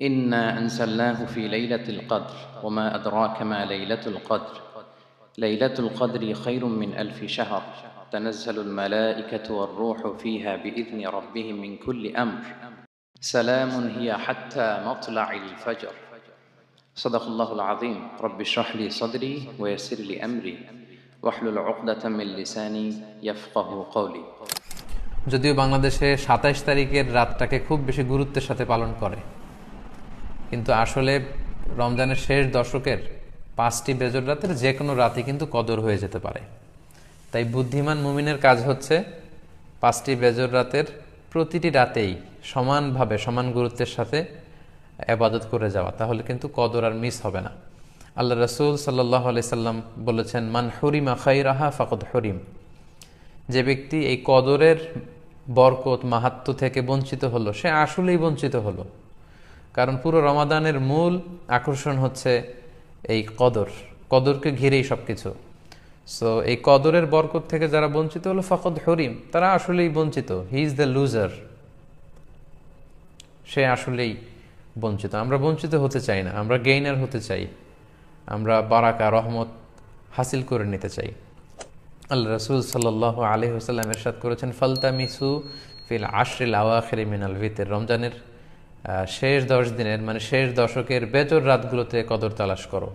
إنا أنزلناه في ليلة القدر وما أدراك ما ليلة القدر ليلة القدر خير من ألف شهر تنزل الملائكة والروح فيها بإذن ربهم من كل أمر سلام هي حتى مطلع الفجر صدق الله العظيم رب اشرح لي صدري ويسر لي أمري واحلل عقدة من لساني يفقه قولي। যদিও বাংলাদেশে ২৭ তারিখের রাতটাকে খুব বেশি গুরুত্বের সাথে পালন করে, কিন্তু আসলে রমজানের শেষ দশকের ৫টি বেজর রাতের যে কোনো রাতই কিন্তু কদর হয়ে যেতে পারে। তাই বুদ্ধিমান মুমিনের কাজ হচ্ছে ৫টি বেজর রাতের প্রতিটি রাতেই সমানভাবে সমান গুরুত্বের সাথে ইবাদত করে যাওয়া, তাহলে কিন্তু কদর আর মিস হবে না। আল্লাহ রাসূল সাল্লাল্লাহু আলাইহি সাল্লাম বলেছেন, মান হুরিমা খাইরাহা ফাকাদ হুরিম। যে ব্যক্তি এই কদরের বরকত মাহাত্ম্য থেকে বঞ্চিত হলো, সে আসলেই বঞ্চিত হলো। কারণ পুরো রমাদানের মূল আকর্ষণ হচ্ছে এই কদরকে ঘিরেই সব কিছু। সো এই কদরের বরকত থেকে যারা বঞ্চিত হলো ফাকাদ হুরিম, তারা আসলেই বঞ্চিত। হি ইজ দ্য লুজার, সে আসলেই বঞ্চিত। আমরা বঞ্চিত হতে চাই না, আমরা গেইনার হতে চাই, আমরা বারাকা রহমত হাসিল করে নিতে চাই। আল্লাহ রাসূল সাল্লাল্লাহু আলাইহি ওয়াসাল্লাম ইরশাদ করেছেন, ফালতামিসু ফিল আশরিল আওয়াখির মিনাল ভিতর। রমজানের শেষ 10 দিনের মানে শেষ দশকের বেজর রাতগুলোতে কদর তালাশ করো।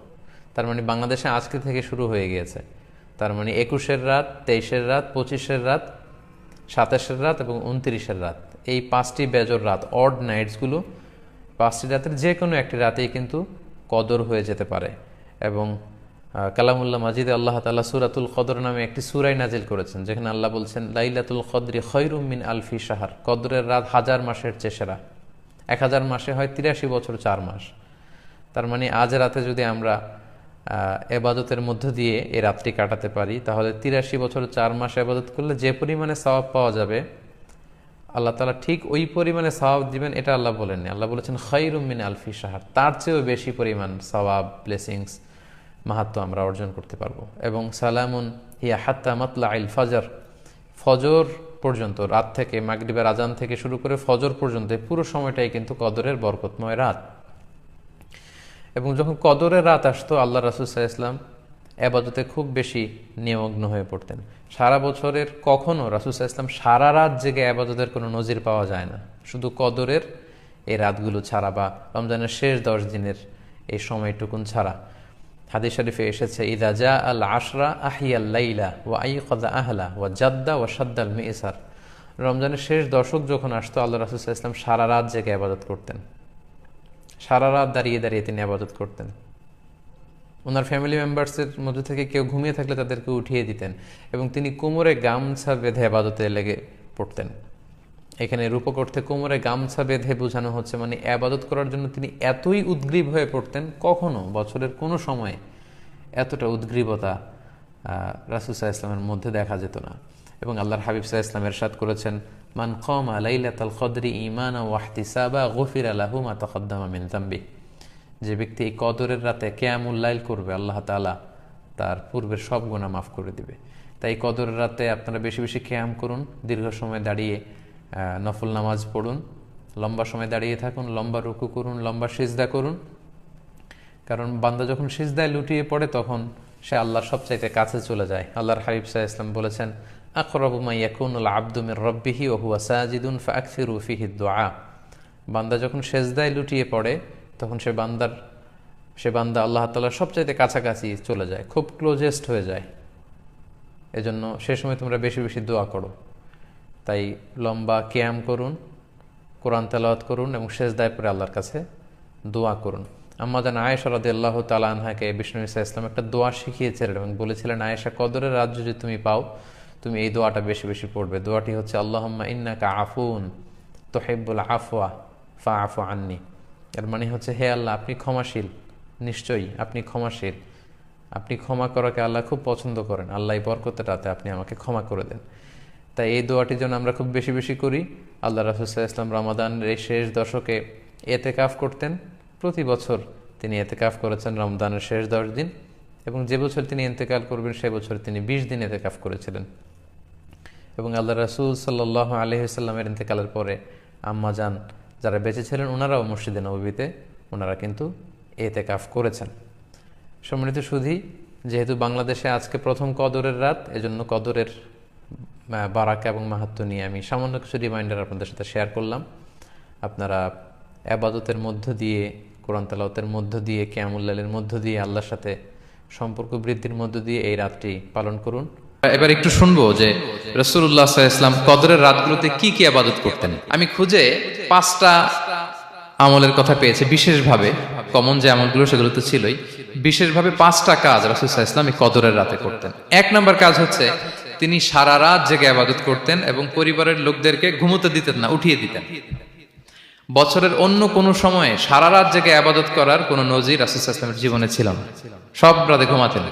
তার মানে বাংলাদেশে আজকে থেকে শুরু হয়ে গিয়েছে। তার মানে 21-এর রাত, 23-এর রাত, 25-এর রাত, 27-এর রাত এবং 29-এর রাত, এই 5টি বেজর রাত, অড নাইটসগুলো, 5টি রাতের যে কোনো একটি রাতেই কিন্তু কদর হয়ে যেতে পারে। এবং কালামুল্লাহ মাজিদে আল্লাহ তাআলা সূরাতুল কদর নামে একটি সূরাই নাজিল করেছেন, যেখানে আল্লাহ বলছেন, লাইলাতুল কদরি খায়রুম মিন আলফি শাহর। কদরের রাত 1000 মাসের চেয়ে সেরা। 1000 মাসে হয় 83 বছর 4 মাস। তার মানে আজ রাতে যদি আমরা ইবাদতের মধ্য দিয়ে এই রাতটি কাটাতে পারি, তাহলে 83 বছর 4 মাস ইবাদত করলে যে পরিমাণে সওয়াব পাওয়া যাবে, আল্লাহ তাআলা ঠিক ওই পরিমাণে সওয়াব দিবেন, এটা আল্লাহ বলেননি। আল্লাহ বলেছেন খায়রুম মিন আলফি শাহর, তার চেয়েও বেশি পরিমাণ সওয়াব, ব্লেসিংস, মাহাত্ম্য আমরা অর্জন করতে পারবো। এবং সালামুন হিয়া হাত্তা মাতলাইল ফজর, ফজর পর্যন্ত, রাত থেকে মাগরিবের আজান থেকে শুরু করে ফজর পর্যন্ত পুরো সময়টাই কিন্তু কদরের বরকতময় রাত। এবং যখন কদরের রাত আসতো, আল্লাহ রাসূল সাল্লাল্লাহু আলাইহি ওয়াসাল্লাম ইবাদতে খুব বেশি নিমগ্ন হয়ে পড়তেন। সারা বছরের কখনো রাসূল সাল্লাল্লাহু আলাইহি ওয়াসাল্লাম সারা রাত জেগে ইবাদতের কোনো নজির পাওয়া যায় না, শুধু কদরের এই রাতগুলো ছাড়া বা রমজানের শেষ 10 দিনের এই সময়টুকুন ছাড়া। হাদিস শরীফে এসেছে, ইযা জা আল আশরা আহিয়াল লাইলা ওয়া আইকাযা আহলা ওয়া জাদ্দা ওয়া শাদ্দাল মিসার। রমজানের শেষ দশক যখন আসতো, আল্লাহ রাসূল সাল্লাল্লাহু আলাইহি ওয়াসাল্লাম সারা রাত জেগে ইবাদত করতেন, সারা রাত দাঁড়িয়ে দাঁড়িয়ে তিনি ইবাদত করতেন। ওনার ফ্যামিলি মেম্বার্সের মধ্যে থেকে কেউ ঘুমিয়ে থাকলে তাদেরকে উঠিয়ে দিতেন এবং তিনি কোমরে গামছা বেঁধে ইবাদতে লেগে পড়তেন। এখানে রূপক অর্থে কোমরে গামছা বেঁধে বোঝানো হচ্ছে মানে ইবাদত করার জন্য তিনি এতই উদ্গ্রীব হয়ে পড়তেন, কখনো বছরের কোনো সময় এতটা উদ্গ্রীবতা রাসূল সাল্লাল্লাহু আলাইহি ওয়াসাল্লামের মধ্যে দেখা যেত না। এবং আল্লাহর হাবিব সাল্লাল্লাহু আলাইহি ওয়াসাল্লাম ইরশাদ করেছেন, মান কামা লাইলাতাল কদরি ঈমানান ওয়া ইহতিসাবা গুফিরা লাহু মা তাকদ্দামা মিন যামবি। যে ব্যক্তি এই কদরের রাতে কিয়ামুল লাইল করবে, আল্লাহ তাআলা তার পূর্বের সব গুনাহ মাফ করে দিবে। তাই কদরের রাতে আপনারা বেশি বেশি কিয়াম করুন, দীর্ঘ সময় দাঁড়িয়ে নফল নামাজ পড়ুন, লম্বা সময় দাঁড়িয়ে থাকুন, লম্বা রুকু করুন, লম্বা সিজদা করুন। কারণ বান্দা যখন সিজদায় লুটিয়ে পড়ে, তখন সে আল্লাহর সবচাইতে কাছে চলে যায়। আল্লাহর হাবিব সাল্লাল্লাহু আলাইহি ওয়াসাল্লাম বলেছেন, আকরাবু মা ইয়াকুনুল আবদু মির রাব্বিহি ওয়া হুয়া সাজিদুন ফাআকসিরু ফিহি দুআ। বান্দা যখন সিজদায় লুটিয়ে পড়ে, তখন সে বান্দা আল্লাহ তাআলার সবচাইতে কাছাকাছি চলে যায়, খুব ক্লোজেস্ট হয়ে যায়। এজন্য সে সময় তোমরা বেশি বেশি দোয়া করো। তাই লম্বা কিয়াম করুন, কোরআন তেলাওয়াত করুন এবং সিজদায় পড়ে আল্লাহর কাছে দোয়া করুন। আম্মা জান আয়েশা রাদিয়াল্লাহু তাআলা আনহাকে বিষ্ণু ঈসা ইসলাম একটা দোয়া শিখিয়েছিলেন এবং বলেছিলেন, আয়েশা, কদরের রাত যদি তুমি পাও, তুমি এই দোয়াটা বেশি বেশি পড়বে। দোয়াটি হচ্ছে, আল্লাহুম্মা ইন্নাকা আফুন তুহিব্বুল আফওয়া ফাআফু আন্নি। এর মানে হচ্ছে, হে আল্লাহ, আপনি ক্ষমাশীল, নিশ্চয়ই আপনি ক্ষমাশীল, আপনি ক্ষমা করাকে আল্লাহ খুব পছন্দ করেন, আল্লাহ এই বরকতের রাতে আপনি আমাকে ক্ষমা করে দেন। তাই এই দোয়াটির জন্য আমরা খুব বেশি বেশি করি। আল্লাহ রাসূল সাল্লাল্লাহু আলাইহি ওয়াসাল্লাম রমাদানের এই শেষ দশকে ইতিকাফ করতেন। প্রতি বছর তিনি ইতিকাফ করেছেন রমজানের শেষ 10 দিন, এবং যে বছর তিনি ইন্তেকাল করবেন সে বছর তিনি 20 দিন ইতিকাফ করেছিলেন। এবং আল্লাহ রাসূল সাল্লাল্লাহু আলাইহি ওয়াসাল্লামের ইন্তেকালের পরে আম্মা জান যারা বেঁচে ছিলেন ওনারাও মসজিদে নববীতে ওনারা কিন্তু এতেকাফ করেছেন। সম্মানিত সুধী, যেহেতু বাংলাদেশে আজকে প্রথম কদরের রাত, এজন্য কদরের বারাকা এবং মাহাত্ম্য নিয়ে আমি সামান্য কিছু রিমাইন্ডার আপনাদের সাথে শেয়ার করলাম। আপনারা ইবাদতের মধ্য দিয়ে, কোরআন তেলাওয়াতের মধ্য দিয়ে, কিয়ামুল লাইলের মধ্য দিয়ে, আল্লাহর সাথে সম্পর্ক বৃদ্ধির মধ্য দিয়ে এই রাতটি পালন করুন। এবার একটু শুনবো যে রাসূলুল্লাহ সাল্লাল্লাহু আলাইহি ওয়াসাল্লাম কদরের রাতগুলোতে কি কি ইবাদত করতেন। আমি খুঁজে 5টা আমলের কথা পেয়েছি বিশেষভাবে, কমন যে আমলগুলো সেগুলো তো ছিলই, বিশেষভাবে 5টা কাজ রাসূল সাল্লাল্লাহু আলাইহি ওয়াসাল্লাম এই কদরের রাতে করতেন। 1 নম্বর কাজ হচ্ছে তিনি সারা রাত জেগে ইবাদত করতেন এবং পরিবারের লোকদেরকে ঘুমোতে দিতেন না, উঠিয়ে দিতেন। বছরের অন্য কোনো সময়ে সারা রাত জেগে ইবাদত করার কোনো নজির রাসূল সাল্লাল্লাহু আলাইহি ওয়াসাল্লামের জীবনে ছিল না। সব রাতে ঘুমাতেন।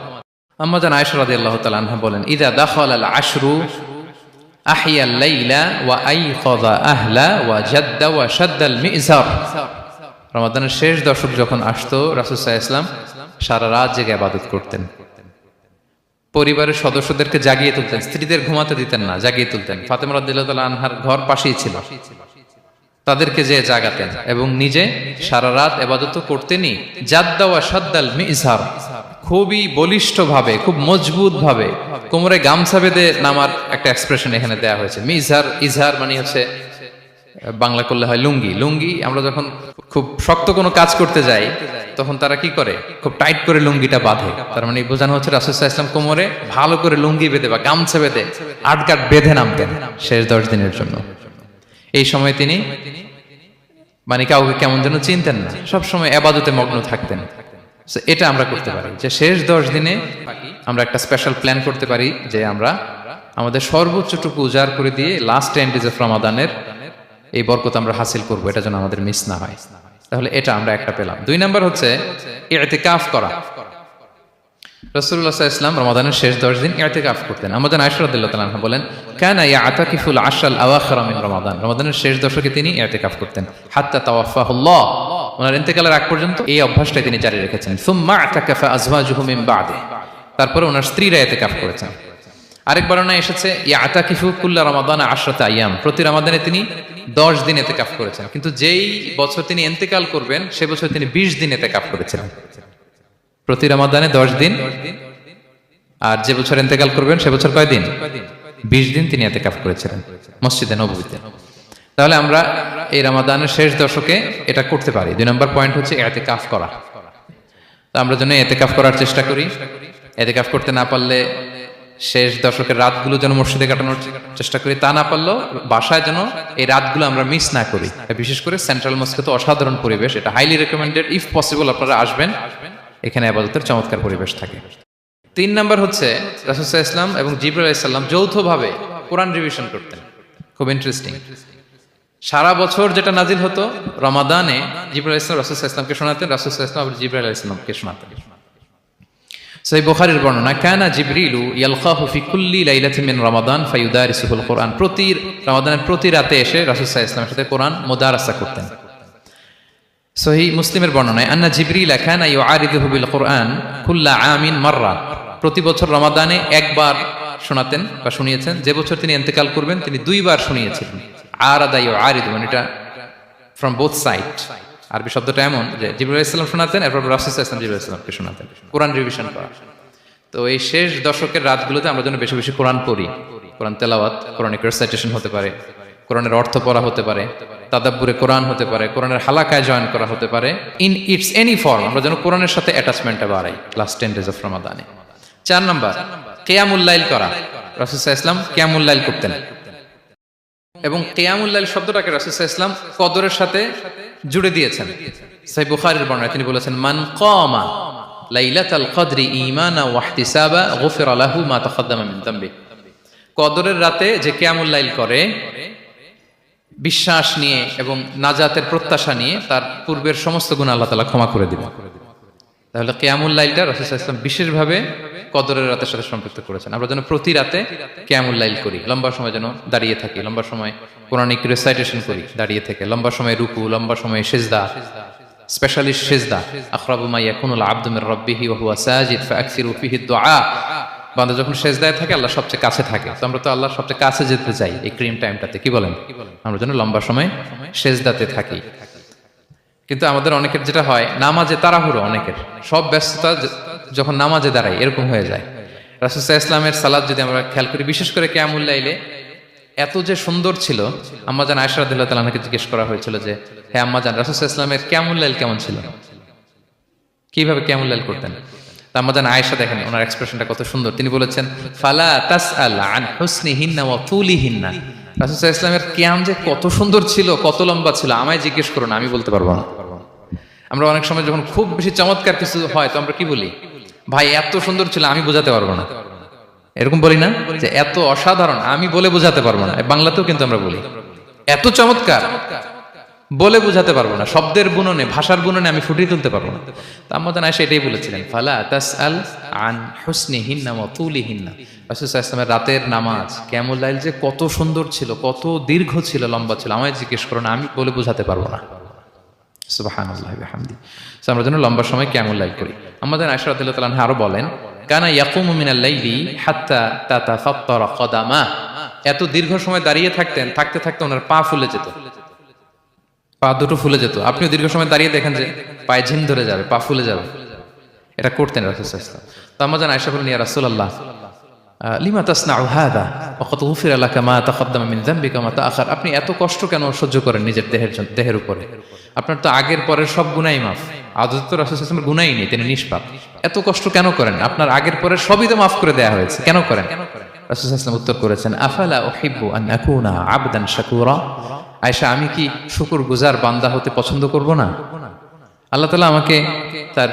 আম্মা জান আয়েশা রাদিয়াল্লাহু তাআলা আনহা বলেন, ইযা দাখালাল আশরু আহিয়াল লাইলা ওয়া আইকাযা আহলা ওয়া জাদ্দা ওয়া শাদ্দাল মিজার। রমাদানের শেষ দশক যখন আসতো, রাসূল সাল্লাল্লাহু আলাইহি ওয়াসাল্লাম সারা রাত জেগে ইবাদত করতেন। পরিবারের সদস্যদেরকে জাগিয়ে তুলতেন, স্ত্রীদের ঘুমাতে দিতেন না, জাগিয়ে তুলতেন। ফাতেমা রাদিয়াল্লাহু তাআলা আনহার ঘর পাশেই ছিল, তাদেরকে যে জাগাতেন এবং নিজে সারা রাত ইবাদত করতেনই। জাদ্দা ওয়া শাদ্দাল মিজার, খুবই বলিষ্ঠ ভাবে, খুব মজবুত ভাবে কোমরে গামছা বেঁধে নামার একটা এক্সপ্রেশন এখানে দেয়া হয়েছে। মিজার, ইজহার মানে হচ্ছে বাংলা করলে হয় লুঙ্গি। লুঙ্গি আমরা যখন খুব শক্ত কোনো কাজ করতে যাই তখন তারা কি করে, খুব টাইট করে লুঙ্গিটা বাঁধে। তার মানে বোঝানো হচ্ছে রাসূল সাল্লাল্লাহু আলাইহি ওয়াসাল্লাম কোমরে ভালো করে লুঙ্গি বেঁধে বা গামছা বেঁধে আটগাট বেঁধে নামতেন শেষ 10 দিনের জন্য। এই সময় তিনি মানে কাউকে কেমন যেন চিনতেন না, সবসময় ইবাদতে মগ্ন থাকতেন। এটা আমরা করতে পারি যে শেষ 10 দিনে আমরা একটা স্পেশাল প্ল্যান করতে পারি যে আমরা আমাদের সর্বোচ্চটুকু উজাড় করে দিয়ে লাস্ট 10 ডেজ অফ রমাদানের এই বরকত আমরা হাসিল করব, এটা যেন আমাদের মিস না হয়। তাহলে এটা আমরা একটা পেলাম। 2 নাম্বার হচ্ছে ইতিকাফ করা। রাসূলুল্লাহ সাল্লাল্লাহু আলাইহি ওয়াসাল্লাম রমাদানের শেষ 10 দিন ইতিকাফ করতেন। আমাদের আয়েশা রাদিয়াল্লাহু তাআলা আনহা বলেন, কানা ইয়াতাকিফুল আশরাল আওয়াখির মিন রমাদান। রমাদানের শেষ দশকে তিনি ইতিকাফ করতেন। হাত্তা তাওয়াফাহুল্লাহ, ওনার ইন্তেকালের আগ পর্যন্ত এই অভ্যাসটাই তিনি জারি রেখেছেন। সুম্মা আতাকাফা আজওয়াজুহু মিন বাদে, তারপরে ওনার স্ত্রীরা ইতিকাফ করেছেন। আরেক বর্ণনায় এসেছে ইয়াতাকিফু কুল্লা রমাদান 10 আইয়াম, প্রতি রমাদানে তিনি 10 দিন ইতিকাফ করেছেন। কিন্তু যেই বছর তিনি ইন্তেকাল করবেন সে বছর তিনি 20 দিন ইতিকাফ করেছিলেন। প্রতি রমাদানে 10 দিন, আর যে বছর ইন্তেকাল করবেন সে বছর কয় দিন? 20 দিন তিনি ইতিকাফ করেছিলেন মসজিদে নববীতে। তাহলে আমরা এই রমাদানের শেষ দশকে এটা করতে পারি। 2 নম্বর পয়েন্ট হচ্ছে ইতিকাফ করা। তো আমরা যেন ইতিকাফ করার চেষ্টা করি। ইতিকাফ করতে না পারলে শেষ দশকের রাতগুলো যেন মসজিদে কাটানোর চেষ্টা করি, তা না পারলেও বাসায় যেন এই রাতগুলো আমরা মিস না করি। বিশেষ করে সেন্ট্রাল মস্কে তো অসাধারণ পরিবেশ, এটা হাইলি রেকমেন্ডেড। ইফ পসিবল আপনারা আসবেন, এখানে ইবাদতের চমৎকার পরিবেশ থাকে। 3 নাম্বার হচ্ছে রাসূল সাল্লাল্লাহু আলাইহি ওয়াসাল্লাম এবং জিবরাইল আলাইহিস সালাম যৌথভাবে কোরআন রিভিশন করতেন। খুব ইন্টারেস্টিং। সারা বছর যেটা নাজিল হতো রমাদানে জিবরাইল আলাইহিস সালাম রাসূল সাল্লাল্লাহু আলাইহি ওয়াসাল্লামকে শোনাতেন, রাসূল সাল্লাল্লাহু আলাইহি ওয়াসাল্লাম আবার জিবরাইল আলাইহিস সালামকে শোনাতেন। সহিহ বুখারীর বর্ণনা, কানা জিবরিলু ইয়ালকাহু ফি কুল্লি লাইলাতিন মিন রমাদান ফায়ুদারিসুল কোরআন। প্রতি রমাদানের প্রতি রাতে এসে রাসূল সাল্লাল্লাহু আলাইহি ওয়াসাল্লামের সাথে কোরআন মুদারাসা করতেন। সহিহ মুসলিমের বর্ণনায়, আন্না জিবরিল কানা ইউআরিদুহু বিল কোরআন কুল্লা আমিন মাররা। প্রতি বছর রমাদানে একবার শোনাতেন বা শুনিয়েছেন। যে বছর তিনি ইন্তেকাল করবেন তিনি 2 বার শুনিয়েছিলেন। আরাদা ইউআরিদু মানে এটা ফ্রম বোথ সাইড। আরবি শব্দটা এমন যে জিবরাইল আলাইহিস সালাম শোনাতেন, এরপর রাসূল সাল্লাল্লাহু আলাইহি ওয়াসাল্লাম জিবরাইল আলাইহিস সালামকে শোনাতেন। কোরআন রিভিশন করা। তো এই শেষ দশকের রাতগুলোতে আমরা যেন বেশি বেশি কোরআন পড়ি। কোরআন তেলাওয়াত, কোরআনিক রিসাইটেশন হতে পারে, কোরআনের অর্থ পড়া হতে পারে, তাদাব্বুরে কোরআন হতে পারে, কোরআনের হালাকায় জয়েন করা হতে পারে। ইন ইটস এনি ফর্ম আমরা যেন কোরআনের সাথে অ্যাটাচমেন্টটা বাড়াই লাস্ট 10 ডেজ অফ রমাদানে। 4 নাম্বার কিয়ামুল লাইল করা। রাসূল সাল্লাল্লাহু আলাইহি ওয়াসাল্লাম কিয়ামুল লাইল করতেন এবং কিয়ামুল লাইল শব্দটাকে রাসূল সাল্লাল্লাহু আলাইহি ওয়াসাল্লাম কদরের সাথে জুড়ে দিয়েছেন। সহিহ বুখারীর বর্ণনায় তিনি বলেছেন, মান কামা লাইলাতাল কদরি ঈমানা ওয়া ইহতিসাবা গুফিরা লাহু মা তাকাদ্দামা মিন যামবি। কদরের রাতে যে কিয়ামুল লাইল করে বিশ্বাস নিয়ে এবং নাজাতের প্রত্যাশা নিয়ে, তার পূর্বের সমস্ত গুনাহ আল্লাহ তাআলা ক্ষমা করে দিবেন। তাহলে কিয়ামুল লাইলটা রাসূল সাল্লাল্লাহু আলাইহি ওয়াসাল্লাম বিশেষভাবে কদরের রাতের সাথে সম্পৃক্ত করেছেন। আমরা যেন প্রতি রাতে কিয়ামুল লাইল করি, লম্বা সময় যেন দাঁড়িয়ে থাকি, লম্বা সময় কোরআনিক রিসাইটেশন করি দাঁড়িয়ে থেকে, লম্বা সময় রুকু, লম্বা সময় সিজদা, স্পেশালি সিজদা। আখরাবু মা ইয়াকুনুল আবদু মির রাব্বিহি ওয়া হুয়া সাজিদ ফাআকসিরু ফিহি দুআ। বান্দা যখন সেজদায় থাকে আল্লাহ সবচেয়ে কাছে থাকে, তো আমরা তো আল্লাহর সবচেয়ে কাছে যেতে চাই এই ক্রিম টাইমটাতে, কি বলেন? আমরা যেন লম্বা সময় সেজদাতে থাকি। কিন্তু আমাদের অনেকের যেটা হয়, নামাজে তাড়াহুড়ো, অনেকের সব ব্যস্ততা যখন নামাজে দাঁড়াই এরকম হয়ে যায়। রাসূল সাল্লাল্লাহু আলাইহি ওয়াসাল্লামের সালাত যদি আমরা খেয়াল করি, বিশেষ করে কিয়ামুল লাইলে এত যে সুন্দর ছিল, আম্মাজান আয়েশা রাদিয়াল্লাহু তাআলা আনহাকে জিজ্ঞেস করা হয়েছিল যে, হে আম্মাজান, রাসূল সাল্লাল্লাহু আলাইহি ওয়াসাল্লামের কিয়ামুল লাইল কেমন ছিল, কিভাবে কিয়ামুল লাইল করতেন? আম্মাজান আয়েশা দেখেন ওনার এক্সপ্রেশনটা কত সুন্দর, তিনি বলেছেন ফালা তাসআল আন হুসনিহিন্না ওয়া তুলিহিন্না, রাসূল সাল্লাল্লাহু আলাইহি ওয়াসাল্লামের কিয়াম যে কত সুন্দর ছিল, কত লম্বা ছিল, আমায় জিজ্ঞেস করো না, আমি বলতে পারবো না। আমরা অনেক সময় যখন খুব বেশি চমৎকার কিছু হয় তো আমরা কি বলি, ভাই এত সুন্দর ছিল আমি বোঝাতে পারবো না, এরকম বলি না যে এত অসাধারণ আমি বলে বোঝাতে পারবো না। বাংলাতেও কিন্তু আমরা বলি এত চমৎকার বলে বোঝাতে পারবো না, শব্দের বুননে, ভাষার বুননে আমি ফুটিয়ে তুলতে পারবো না। তো আম্মাজান আয়েশা এটাই বলেছিলেন, ফালা তাসআল আন হুসনিহিন্না ওয়া তুলিহিন্না, রাসূল সাল্লাল্লাহু আলাইহি ওয়াসাল্লামের রাতের নামাজ কিয়ামুল লাইল যে কত সুন্দর ছিল, কত দীর্ঘ ছিল, লম্বা ছিল, আমায় জিজ্ঞেস করো না, আমি বলে বোঝাতে পারবো না। সুবহানাল্লাহি ওয়া বিহামদিহি। সো আমরা যেন লম্বা সময় কিয়ামুল লাইল করি। আম্মাজান আয়েশা রাদিয়াল্লাহু তাআলা আনহা আরো বলেন, কানা ইয়াকুমু মিনাল লাইলি হাত্তা তাতাফাত্তারা কদামা, এত দীর্ঘ সময় দাঁড়িয়ে থাকতেন, থাকতে থাকতে ওনার পা ফুলে যেত, পা দুটো ফুলে যেত। আপনিও দীর্ঘ সময় দাঁড়িয়ে দেখেন যে পায়ে ঝিম ধরে যাবে, পা ফুলে যাবে, এটা করতেন রাসূল সাল্লাল্লাহু আলাইহি ওয়াসাল্লাম। তো আম্মাজান আয়েশা বলেন, ইয়া রাসূলুল্লাহ লিমা তাসনাউ হাযা ওয়া ক্বাদ গুফিরা লাকা মা তাকাদ্দামা মিন যামবিকা ওয়া মা তাআখার, আপনি এত কষ্ট কেন সহ্য করেন নিজের দেহের উপরে? আপনার তো আগের পরের সব গুনাহই মাফ, আদতে তো রাসূল সাল্লাল্লাহু আলাইহি ওয়াসাল্লামের গুনাহই নেই, তিনি নিষ্পাপ, এত কষ্ট কেন করেন? আপনার আগের পরের সবই তো মাফ করে দেয়া হয়েছে, কেন করেন? রাসূল সাল্লাল্লাহু আলাইহি ওয়াসাল্লাম উত্তর করেছেন, আফালা উহিব্বু আন আকুনা আবদান শাকুরা, আয়েশা আমি কি শুকরগুজার বান্দা হতে পছন্দ করব না? আল্লাহ তাআলা আমাকে তার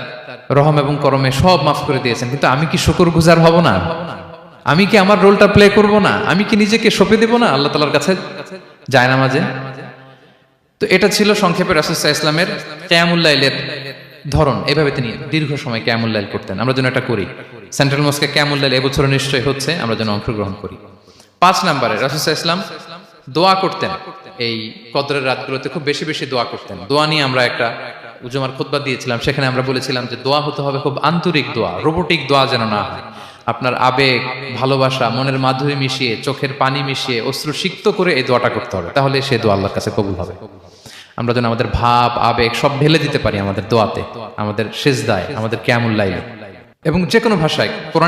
রহম এবং করমে সব মাফ করে দিয়েছেন, কিন্তু আমি কি শুকরগুজার হব না? আমি কি আমার রোলটা প্লে করব না? আমি কি নিজেকে সঁপে দেব না আল্লাহ তাআলার কাছে জায়নামাজে? তো এটা ছিল সংক্ষেপে রাসূল সাল্লাল্লাহু আলাইহি ওয়াসাল্লামের কিয়ামুল লাইলের ধরন। এভাবে তিনি দীর্ঘ সময় কিয়ামুল লাইল করতেন। আমরা যেন এটা করি। সেন্ট্রাল মস্কে কিয়ামুল লাইল এবছর নিশ্চয়ই হচ্ছে, আমরা যেন অংশগ্রহণ করি। 5 নম্বরে রাসূল সাল্লাল্লাহু আলাইহি ওয়াসাল্লাম দোয়া করতেন। এই কদরের রাতগুলোতে খুব বেশি বেশি দোয়া করতেন। দোয়া নিয়ে আমরা একটা উজুমার খুতবা দিয়েছিলাম, সেখানে আমরা বলেছিলাম যে দোয়া হতে হবে খুব আন্তরিক দোয়া, রোবোটিক দোয়া যেন না হয়। আপনার আবেগ, ভালোবাসা, মনের মাধুরী মিশিয়ে, চোখের পানি মিশিয়ে, অশ্রু সিক্ত করে এই দোয়াটা করতে হবে, তাহলে সে দোয়া আল্লাহর কাছে কবুল হবে। আমরা যেন আমাদের ভাব, আবেগ সব ঢেলে দিতে পারি আমাদের দোয়াতে, আমাদের সিজদায়, আমাদের কিয়ামুল লাইলে, এবং যে কোনো ভাষায় কোরআন